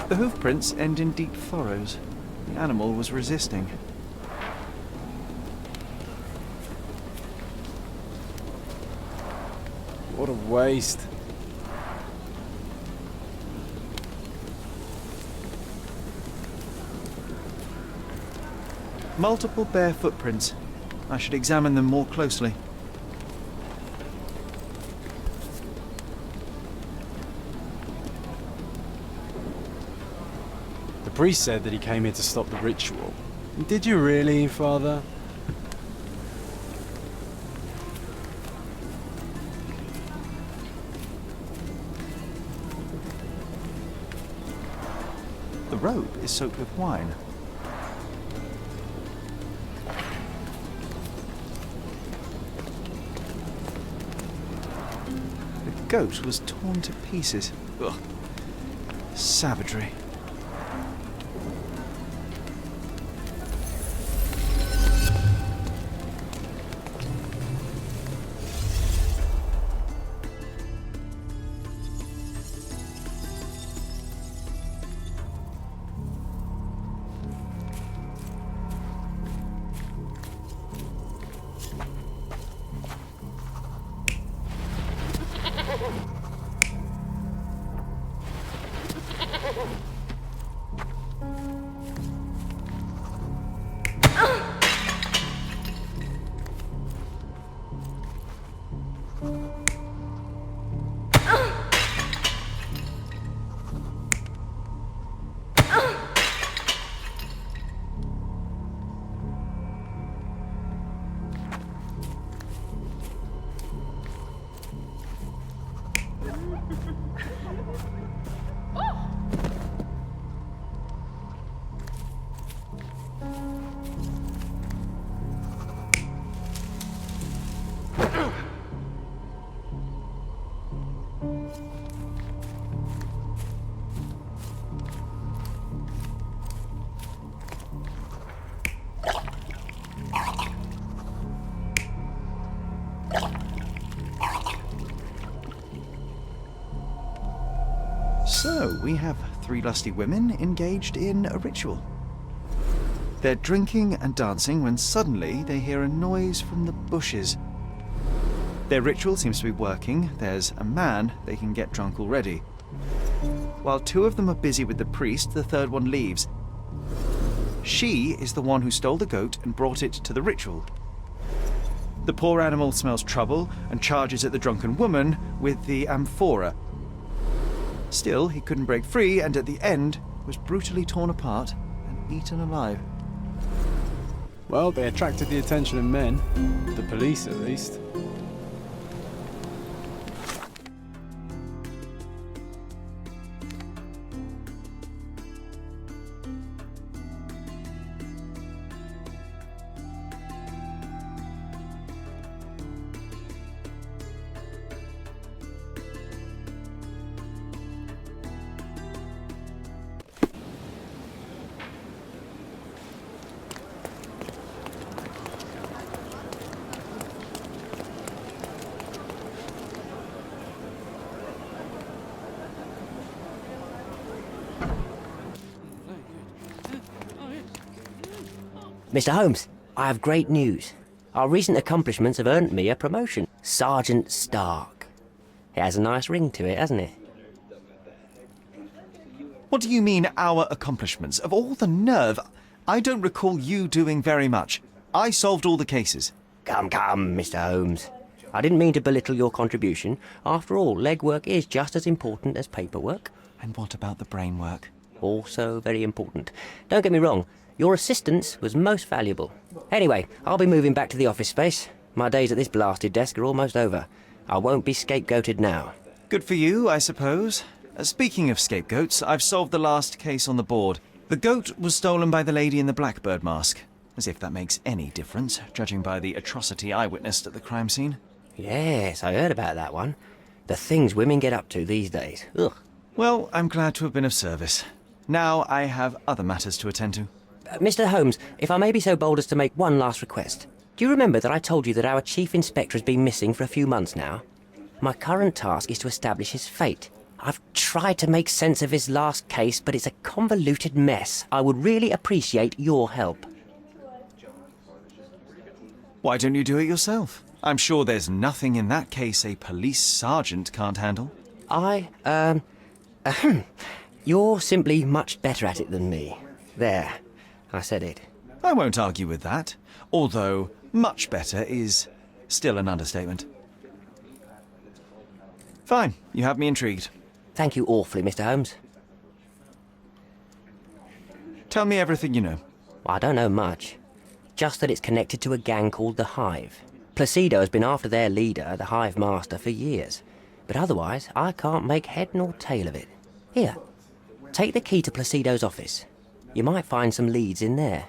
The hoofprints end in deep furrows. The animal was resisting. What a waste. Multiple bare footprints. I should examine them more closely. The priest said that he came here to stop the ritual. Did you really, Father? The robe is soaked with wine. The goat was torn to pieces. Ugh. Savagery. So, we have 3 lusty women engaged in a ritual. They're drinking and dancing when suddenly they hear a noise from the bushes. Their ritual seems to be working. There's a man they can get drunk already. While 2 of them are busy with the priest, the 3rd one leaves. She is the one who stole the goat and brought it to the ritual. The poor animal smells trouble and charges at the drunken woman with the amphora. Still, he couldn't break free, and at the end was brutally torn apart and eaten alive. Well, they attracted the attention of men. The police, at least. Mr. Holmes, I have great news. Our recent accomplishments have earned me a promotion. Sergeant Stark. It has a nice ring to it, hasn't it? What do you mean, our accomplishments? Of all the nerve, I don't recall you doing very much. I solved all the cases. Come, Mr. Holmes. I didn't mean to belittle your contribution. After all, legwork is just as important as paperwork. And what about the brain work? Also very important. Don't get me wrong, your assistance was most valuable. Anyway, I'll be moving back to the office space. My days at this blasted desk are almost over. I won't be scapegoated now. Good for you, I suppose. Speaking of scapegoats, I've solved the last case on the board. The goat was stolen by the lady in the blackbird mask. As if that makes any difference, judging by the atrocity I witnessed at the crime scene. Yes, I heard about that one. The things women get up to these days. Ugh. Well, I'm glad to have been of service. Now I have other matters to attend to. Mr. Holmes, if I may be so bold as to make one last request. Do you remember that I told you that our chief inspector has been missing for a few months now? My current task is to establish his fate. I've tried to make sense of his last case, but it's a convoluted mess. I would really appreciate your help. Why don't you do it yourself? I'm sure there's nothing in that case a police sergeant can't handle. You're simply much better at it than me. There, I said it. I won't argue with that, although much better is still an understatement. Fine, you have me intrigued. Thank you awfully, Mr. Holmes. Tell me everything you know. Well, I don't know much. Just that it's connected to a gang called the Hive. Placido has been after their leader, the Hive Master, for years. But otherwise, I can't make head nor tail of it. Here, take the key to Placido's office. You might find some leads in there.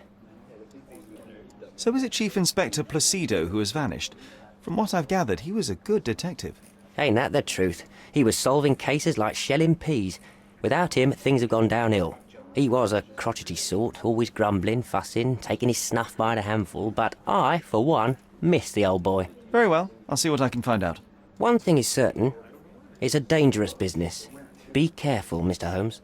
So is it Chief Inspector Placido who has vanished? From what I've gathered, he was a good detective. Ain't that the truth? He was solving cases like shelling peas. Without him, things have gone downhill. He was a crotchety sort, always grumbling, fussing, taking his snuff by the handful, but I, for one, miss the old boy. Very well, I'll see what I can find out. One thing is certain. It's a dangerous business. Be careful, Mr. Holmes.